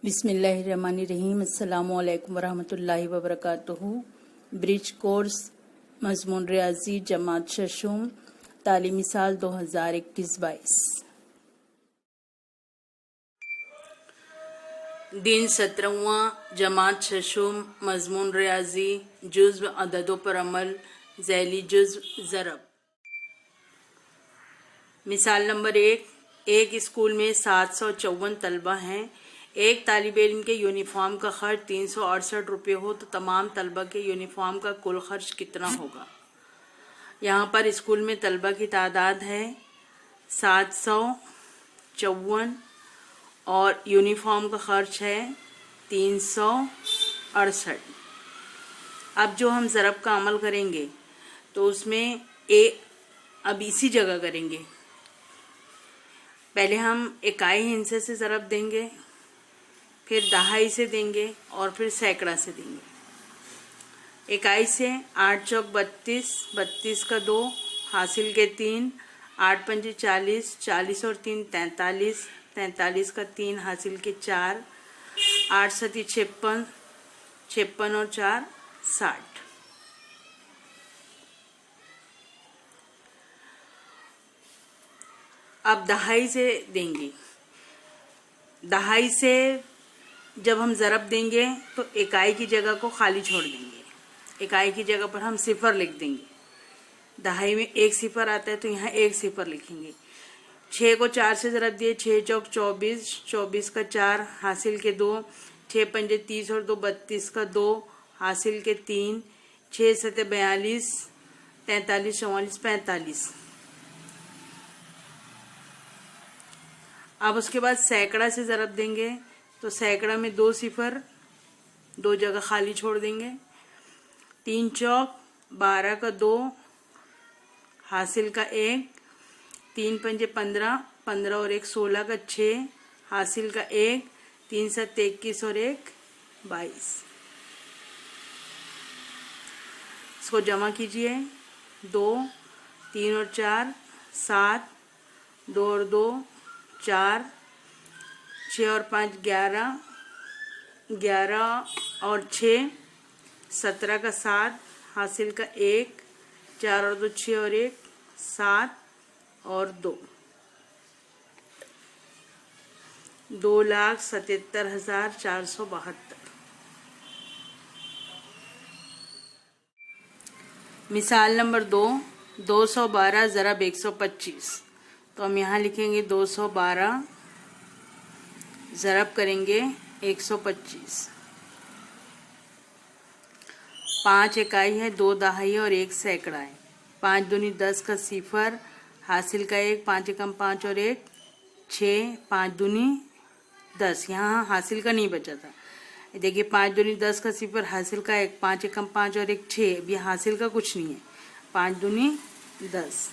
बिस्मिल्लाहिर्रहमानिर्रहीम। अस्सलामुअलैकुम वरहमतुल्लाहि वबरकातुहू। ब्रिज कोर्स मजमून रियाजी जमात शशुम तालीमी साल 2021-22। दिन 17वां जमात शशुम मजमून रियाजी जुज़्व अददों पर अमल ज़ैली जुज़्व ज़रब। मिसाल नंबर 1। एक स्कूल में 754 तलबा हैं। एक तालिब इल्म के यूनिफॉर्म का खर्च 368 रुपये हो तो तमाम तलबा के यूनिफॉर्म का कुल खर्च कितना होगा। यहाँ पर स्कूल में तलबा की तादाद है 754 और यूनिफॉर्म का खर्च है 368। अब जो हम ज़रब का अमल करेंगे तो उसमें अब इसी जगह करेंगे। पहले हम इकाई हिस्से से ज़रब देंगे, फिर दहाई से देंगे और फिर सैकड़ा से देंगे। इकाई से 8 चौक 32, 32 का 2 हासिल के 3, 8 पंजे 40, 40 और 3 43, 43 का 3 हासिल के 4, 8 सती 56, 56 और 4 60। अब दहाई से देंगे। दहाई से जब हम ज़रब देंगे तो इकाई की जगह को खाली छोड़ देंगे। इकाई की जगह पर हम सिफर लिख देंगे। दहाई में 1 सिफर आता है तो यहाँ 1 सिफर लिखेंगे। 6 को 4 से ज़रब दिए, 6 चौक 24, 24 का 4 हासिल के 2, 6 पंजे 30 और 2 32 का 2 हासिल के 3, 6 सते 42, 43 44 45। अब उसके बाद सैकड़ा से ज़रब देंगे तो सैकड़ा में 2 सिफर 2 जगह खाली छोड़ देंगे। 3 चौक 12 का 2 हासिल का 1, 3 पंजे 15, 15 और 1 16 का 6 हासिल का 1, 3 7 21 और 1 22। इसको जमा कीजिए। 2 3 और 4 7, 2 और 2 4, 6 और 5 11, 11 और 6 17 का 7 हासिल का 1, 4 और 2 6 और 1 7 और 2 2,77,472। मिसाल नंबर 2। 212 ज़रब 125। तो हम यहाँ लिखेंगे 212 ज़रब करेंगे 125। 5 इकाई है, 2 दहाई और 1 सैकड़ा है। 5 दूनी 10 का सिफर हासिल का 1, 5 एकम 5 और 1 6, 5 दूनी 10। यहाँ हासिल का नहीं बचा था। देखिए 5 दूनी 10 का सिफर हासिल का 1, 5 एकम 5 और 1 6। अब ये हासिल का कुछ नहीं है। 5 दूनी 10।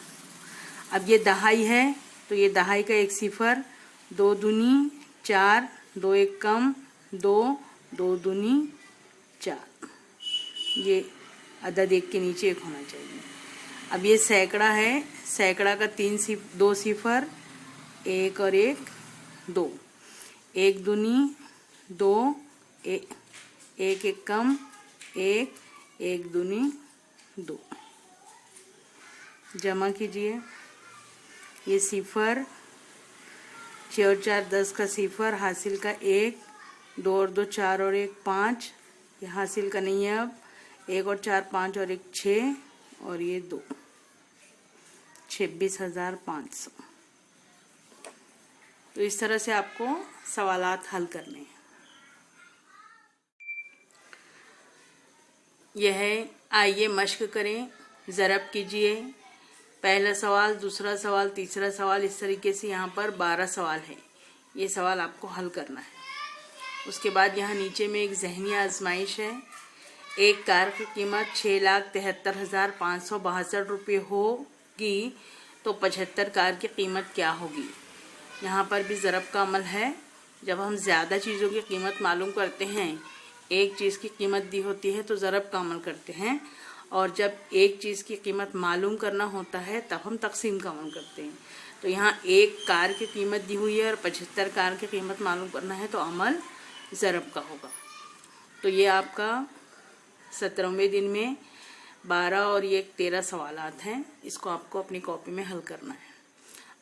अब ये दहाई है तो ये दहाई का 1 सिफर, 2 दूनी 4, 2 एक कम 2, 2 दूनी 4। ये अदद 1 के नीचे 1 होना चाहिए। अब ये सैकड़ा है। सैकड़ा का 2 सिफर 1 और 1 2, 1 दूनी 2, 1 एक कम 1, 1 दूनी 2। जमा कीजिए। ये सिफर 6 और 4 10 का सिफर हासिल का 1, 2 और 2 4 और 1 5। ये हासिल का नहीं है। अब 1 और 4 5 और 1 6 और ये 2 26,500। तो इस तरह से आपको सवालात हल करने हैं। यह है, आइए मश्क करें। ज़रब कीजिए। पहला सवाल, दूसरा सवाल, तीसरा सवाल, इस तरीके से यहाँ पर 12 सवाल है। ये सवाल आपको हल करना है। उसके बाद यहाँ नीचे में एक ज़हनी आजमाइश है। एक कार की कीमत 6,73,562 रुपये होगी तो 75 कार की कीमत क्या होगी। यहाँ पर भी ज़रब का अमल है। जब हम ज़्यादा चीज़ों की कीमत मालूम करते हैं, एक चीज़ की कीमत दी होती है तो ज़रब का अमल करते हैं, और जब एक चीज़ की कीमत मालूम करना होता है तब हम तकसीम का अमल करते हैं। तो यहाँ एक कार की कीमत दी हुई है और 75 कार की कीमत मालूम करना है तो अमल ज़रब का होगा। तो ये आपका 17वें दिन में 12 और ये 13 सवालात हैं। इसको आपको अपनी कॉपी में हल करना है।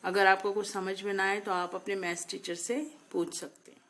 अगर आपको कुछ समझ में ना आए तो आप अपने मैथ्स टीचर से पूछ सकते हैं।